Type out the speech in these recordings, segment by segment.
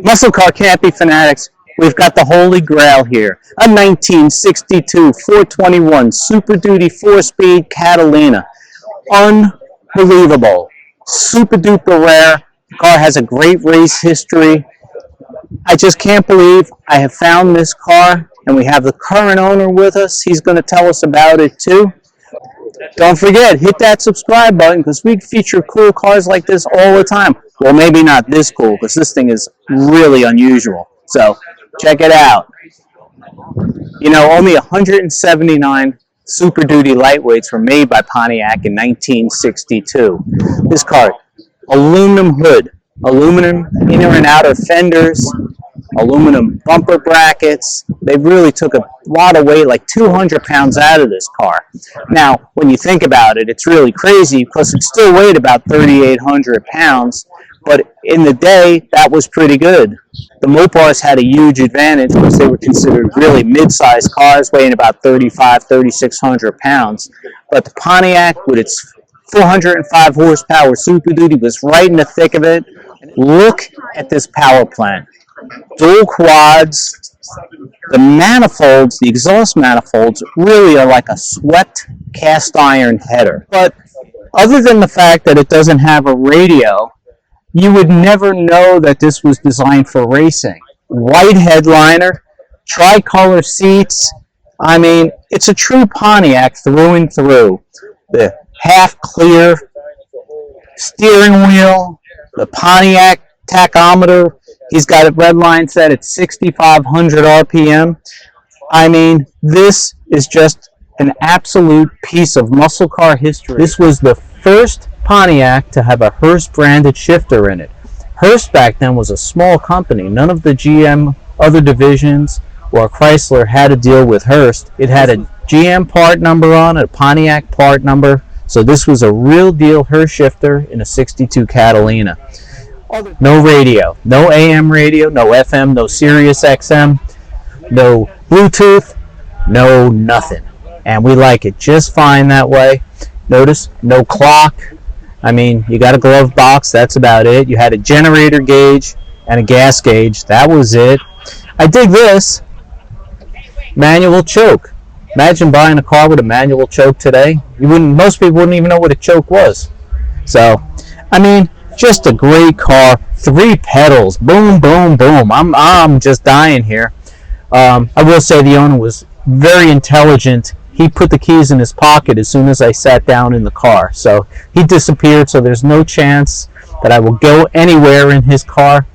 Muscle car campy fanatics, we've got the holy grail here. A 1962 421 Super Duty 4-speed Catalina. Unbelievable. Super duper rare. The car has a great race history. I just can't believe I have found this car, and we have the current owner with us. He's going to tell us about it too. Don't forget, hit that subscribe button because we feature cool cars like this all the time. Well, maybe not this cool because this thing is really unusual. So check it out. You know, only 179 Super Duty Lightweights were made by Pontiac in 1962. This car, aluminum hood, aluminum inner and outer fenders, aluminum bumper brackets. They really took a lot of weight, like 200 pounds out of this car. Now, when you think about it, it's really crazy because it still weighed about 3,800 pounds, but in the day, that was pretty good. The Mopars had a huge advantage because they were considered really mid-sized cars, weighing about 3,600 pounds. But the Pontiac, with its 405 horsepower Super Duty, was right in the thick of it. Look at this power plant. Dual quads. The manifolds, the exhaust manifolds, really are like a swept cast iron header. But other than the fact that it doesn't have a radio, you would never know that this was designed for racing. White headliner, tricolor seats. I mean, it's a true Pontiac through and through. The half clear steering wheel, the Pontiac tachometer. He's got a red line set at 6,500 RPM. I mean, this is just an absolute piece of muscle car history. This was the first Pontiac to have a Hurst branded shifter in it. Hurst back then was a small company. None of the GM other divisions or Chrysler had to deal with Hurst. It had a GM part number on it, a Pontiac part number. So this was a real deal Hurst shifter in a 62 Catalina. No radio, no AM radio, no FM, no Sirius XM, no Bluetooth, no nothing. And we like it just fine that way. Notice, no clock. I mean, you got a glove box, that's about it. You had a generator gauge and a gas gauge, that was it. I dig this. Manual choke. Imagine buying a car with a manual choke today. Most people wouldn't even know what a choke was. So, I mean, just a great car. 3 pedals. Boom, boom, boom. I'm just dying here. I will say the owner was very intelligent. He put the keys in his pocket as soon as I sat down in the car. So he disappeared, so there's no chance that I will go anywhere in his car.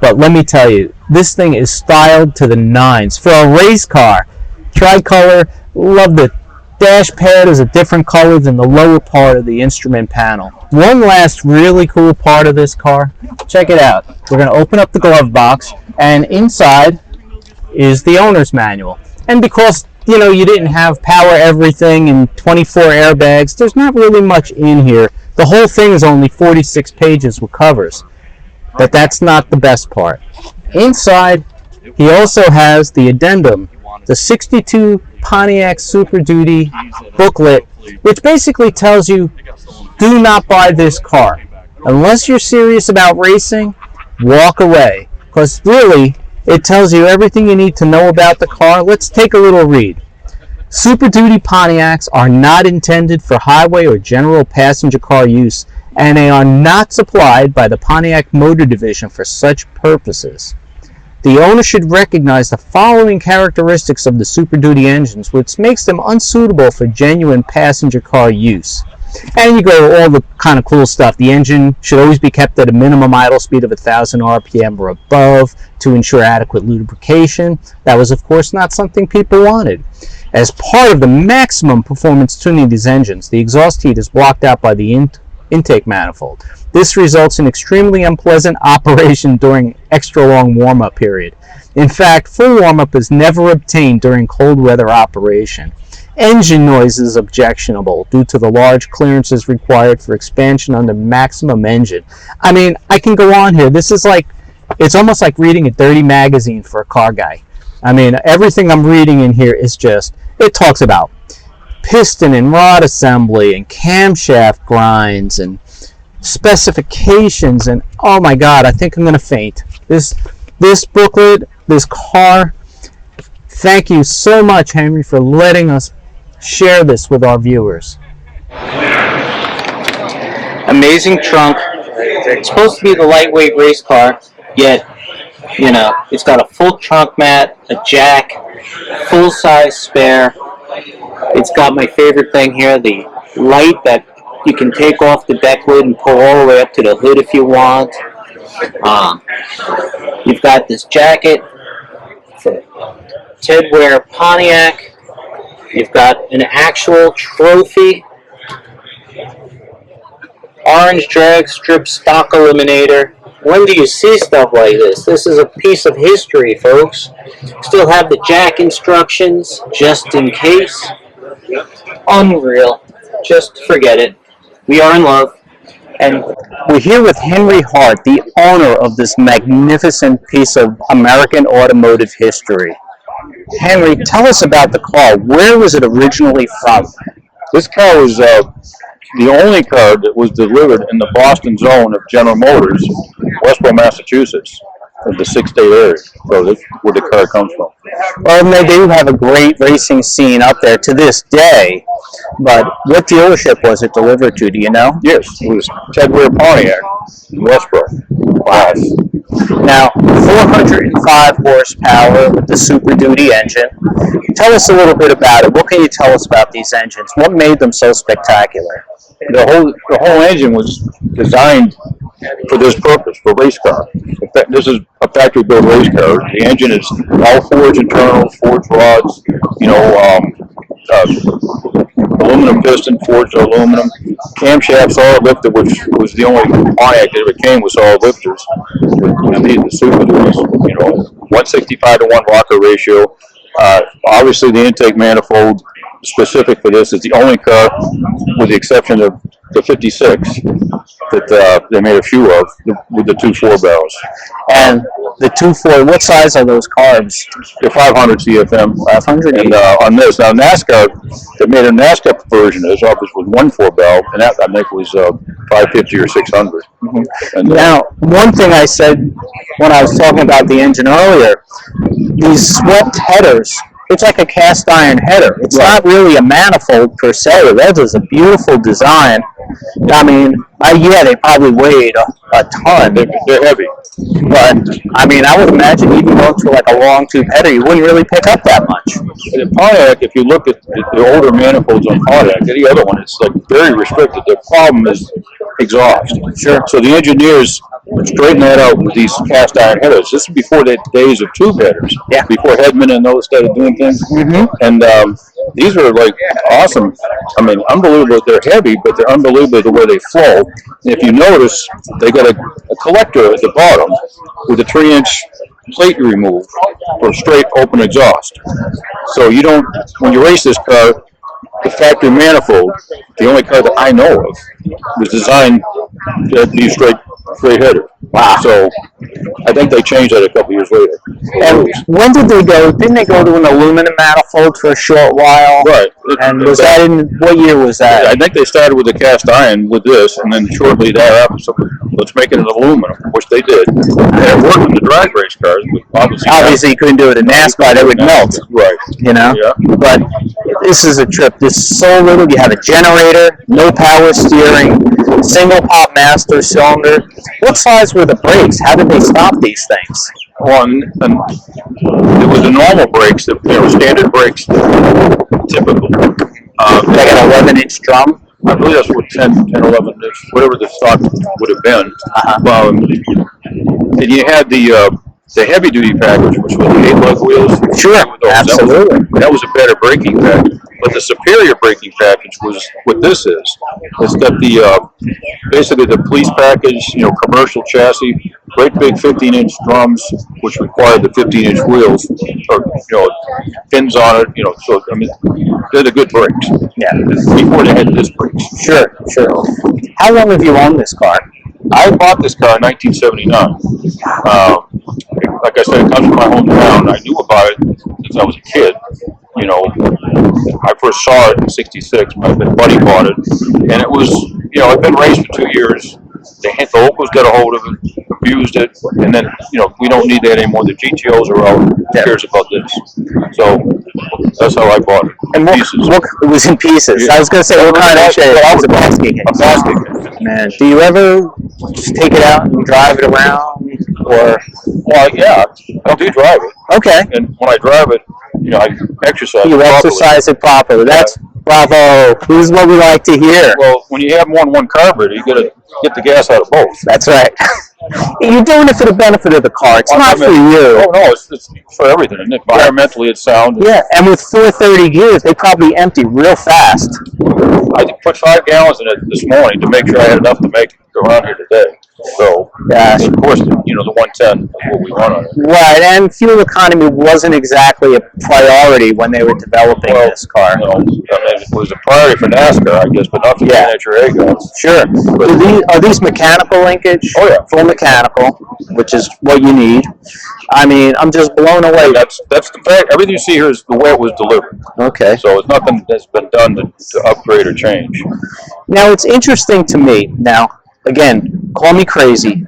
But let me tell you, this thing is styled to the nines. For a race car, tricolor, love the dash pad is a different color than the lower part of the instrument panel. One last really cool part of this car, check it out. We're going to open up the glove box, and inside is the owner's manual. And because, you know, you didn't have power everything and 24 airbags, there's not really much in here. The whole thing is only 46 pages with covers. But that's not the best part. Inside, he also has the addendum, the 62 Pontiac Super Duty booklet, which basically tells you, do not buy this car. Unless you're serious about racing, walk away. Because really, it tells you everything you need to know about the car. Let's take a little read. Super Duty Pontiacs are not intended for highway or general passenger car use, and they are not supplied by the Pontiac Motor Division for such purposes. The owner should recognize the following characteristics of the Super Duty engines, which makes them unsuitable for genuine passenger car use. And you go all the kind of cool stuff. The engine should always be kept at a minimum idle speed of 1,000 RPM or above to ensure adequate lubrication. That was, of course, not something people wanted. As part of the maximum performance tuning of these engines, the exhaust heat is blocked out by the intake manifold. This results in extremely unpleasant operation during extra long warm-up period. In fact, full warm-up is never obtained during cold weather operation. Engine noise is objectionable due to the large clearances required for expansion under maximum engine. I mean, I can go on here. This is like, it's almost like reading a dirty magazine for a car guy. I mean, everything I'm reading in here is just, it talks about piston and rod assembly and camshaft grinds and specifications, and oh my god, I think I'm going to faint. This this booklet, this car. Thank you so much, Henry, for letting us share this with our viewers. Amazing trunk. It's supposed to be the lightweight race car, yet, you know, it's got a full trunk mat, a jack, full-size spare. It's got my favorite thing here, the light that you can take off the deck lid and pull all the way up to the hood if you want. You've got this jacket, Ted Ware Pontiac. You've got an actual trophy, orange drag strip stock eliminator. When do you see stuff like this? This is a piece of history, folks. Still have the jack instructions, just in case. Unreal. Just forget it. We are in love. And we're here with Henry Hart, the owner of this magnificent piece of American automotive history. Henry, tell us about the car. Where was it originally from? This car was the only car that was delivered in the Boston zone of General Motors, Westboro, Massachusetts, of the 6-state area. So that's where the car comes from. Well, they do have a great racing scene up there to this day, but what dealership was it delivered to? Do you know? Yes, it was Ted Ware Pontiac in Westboro. Wow. Now, 405 horsepower with the Super Duty engine. Tell us a little bit about it. What can you tell us about these engines? What made them so spectacular? The whole engine was designed for this purpose, for race car. This is a factory-built race car. The engine is all forged internals, forged rods, aluminum piston, forged aluminum. Camshafts solid lifter, which was the only Pontiac that ever came with solid lifters. The Super Duties, 165 to 1 rocker ratio. Obviously, the intake manifold specific for this is the only car, with the exception of the 56, that they made a few of, with the 2 4-barrels. And the 2.4, what size are those carbs? They're 500 CFM. 500? And on this, now NASCAR, they made a NASCAR version of this, obviously with 1 4-barrel, and that I think was 550 or 600. Mm-hmm. And, now, one thing I said when I was talking about the engine earlier, these swept headers, it's like a cast iron header. It's not really a manifold per se. That is a beautiful design. I mean, yeah, they probably weighed a ton. They're heavy. But, I mean, I would imagine even going through like a long tube header, you wouldn't really pick up that much. And in Pontiac, if you look at the older manifolds on Pontiac, any other one, it's like very restricted. The problem is exhaust. Sure. So the engineers straighten that out with these cast iron headers. This is before the days of tube headers. Yeah. Before Hedman and those started doing things. Mm-hmm. And these are like awesome. I mean, unbelievable. They're heavy, but they're unbelievable the way they flow. And if you notice, they got a collector at the bottom with a 3-inch plate you remove for straight open exhaust. So you don't, when you race this car, the factory manifold, the only car that I know of, was designed to be straight header. Wow. So I think they changed that a couple years later. And when did they go? Didn't they go to an aluminum manifold for a short while? Right. And was that in, what year was that? I think they started with the cast iron with this, and then shortly thereafter, so let's make it an aluminum, which they did. And it worked in the drag race cars. Obviously you couldn't do it in NASCAR, they would melt. Right. Yeah. But this is a trip. There's so little. You have a generator, no power steering, single pop master cylinder. What size were the brakes? How did they stop these things? Well, and it was the normal brakes, standard brakes, typical. They got an 11-inch drum? I believe that's what 10, 11 inch, whatever the stock would have been. And you had the heavy duty package, which was the 8-lug wheels. Sure, absolutely. That was a better braking package. But the superior braking package was what this is. It's got basically the police package, commercial chassis, great big 15-inch drums, which required the 15-inch wheels, or pins on it. So I mean, they're the good brakes. Yeah. Before they had disc brakes. Sure. How long have you owned this car? I bought this car in 1979. Like I said, it comes from my hometown. I knew about it since I was a kid. I first saw it in '66. My buddy bought it, and it was, I'd been raced for 2 years, the locals got a hold of it, abused it, and then we don't need that anymore. The GTOs are out. Who cares about this? So that's how I bought it. And Pieces. it was in pieces. Yeah. I was going to say, what kind of shape? It was a basket case. A basket case. Man, do you ever just take it out and drive it around? Or Well, yeah, I do drive it. Okay. And when I drive it, I exercise. You exercise it properly. That's bravo. This is what we like to hear. Well, when you have more than one carburetor, you got to get the gas out of both. That's right. You're doing it for the benefit of the car. It's not for you. Oh no, it's for everything. And environmentally, it's sound. Yeah, and with 430 gears, they probably empty real fast. I put 5 gallons in it this morning to make sure I had enough to make it around here today. So, of course, the 110 is what we run on it. Right, and fuel economy wasn't exactly a priority when they were developing this car. No, it was a priority for NASCAR, I guess, but not for the NHRA guys. Sure. Are these mechanical linkage? Oh, yeah. Full mechanical, which is what you need. I mean, I'm just blown away. That's the fact. Everything you see here is the way it was delivered. Okay. So it's nothing that's been done to upgrade or change. Now, it's interesting to me. Now, again, call me crazy.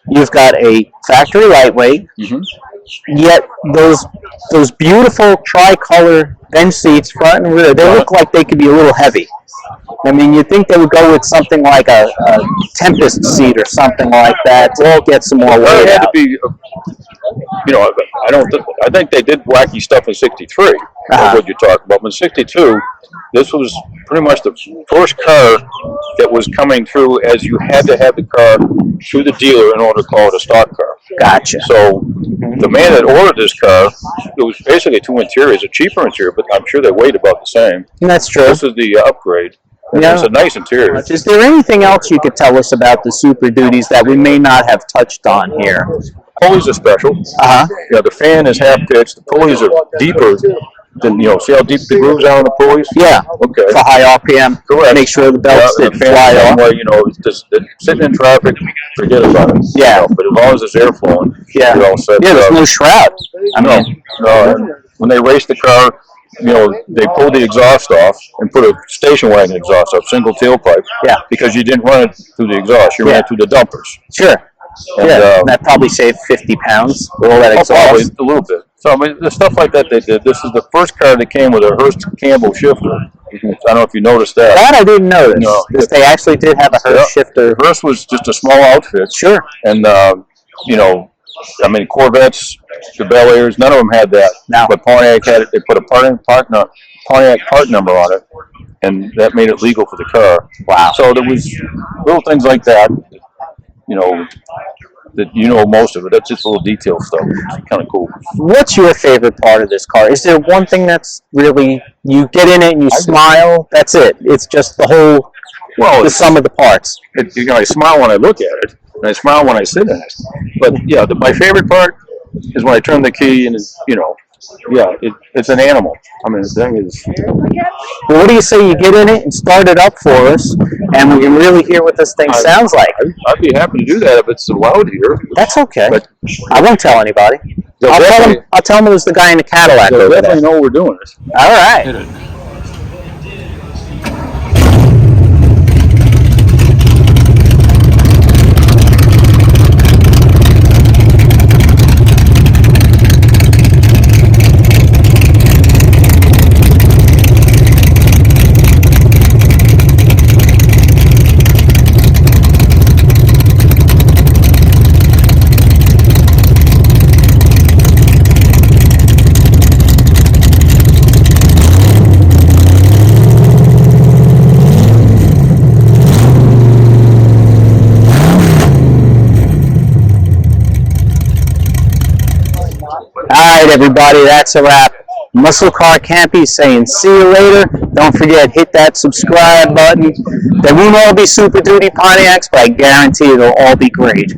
You've got a factory lightweight, yet those beautiful tricolor bench seats, front and rear, they look like they could be a little heavy. I mean, you'd think they would go with something like a Tempest seat or something like that to get some more weight out. To be, I think they did wacky stuff in '63. What you talk about, but in '62, this was pretty much the first car that was coming through as you had to have the car through the dealer in order to call it a stock car. Gotcha. So the man that ordered this car, it was basically 2 interiors, a cheaper interior, but I'm sure they weighed about the same. That's true. This is the upgrade. Yeah. It's a nice interior. Is there anything else you could tell us about the Super Duties that we may not have touched on here? Pulleys are special. The fan is half pitched. The pulleys are deeper than, see how deep the grooves are on the pulleys? Yeah. Okay. For high RPM. Correct. Make sure the belts didn't fly off. Where, it's just sitting in traffic, forget about it. Yeah. But as long as there's air flowing, you're all set. Yeah, there's no shroud. No. When they raced the car, they pulled the exhaust off and put a station wagon exhaust up, single tailpipe. Yeah. Because you didn't run it through the exhaust, you ran it through the dumpers. Sure. And, that probably saved 50 pounds with all that exhaust. Probably a little bit. So, I mean, the stuff like that they did. This is the first car that came with a Hurst Campbell shifter. I don't know if you noticed that. That I didn't notice. No. They actually did have a Hurst shifter. Hurst was just a small outfit. Sure. And, Corvettes, the Bel Airs, none of them had that. No. But Pontiac had it. They put a Pontiac part number on it, and that made it legal for the car. Wow. So there was little things like that, that most of it. That's just little detail stuff. It's kind of cool. What's your favorite part of this car? Is there one thing that's really, you get in it and you smile, that's it? It's just the whole, the sum of the parts. I smile when I look at it, and I smile when I sit in it. But, my favorite part is when I turn the key and, it's an animal. I mean, the thing is... Well, what do you say you get in it and start it up for us, and we can really hear what this thing sounds like? I'd be happy to do that if it's allowed here. That's okay. But I won't tell anybody. I'll tell them it was the guy in the Cadillac over there. They'll definitely know we're doing this. All right. All right, everybody, that's a wrap. Muscle Car Campy saying see you later. Don't forget, hit that subscribe button. They won't all be Super Duty Pontiacs, but I guarantee it'll all be great.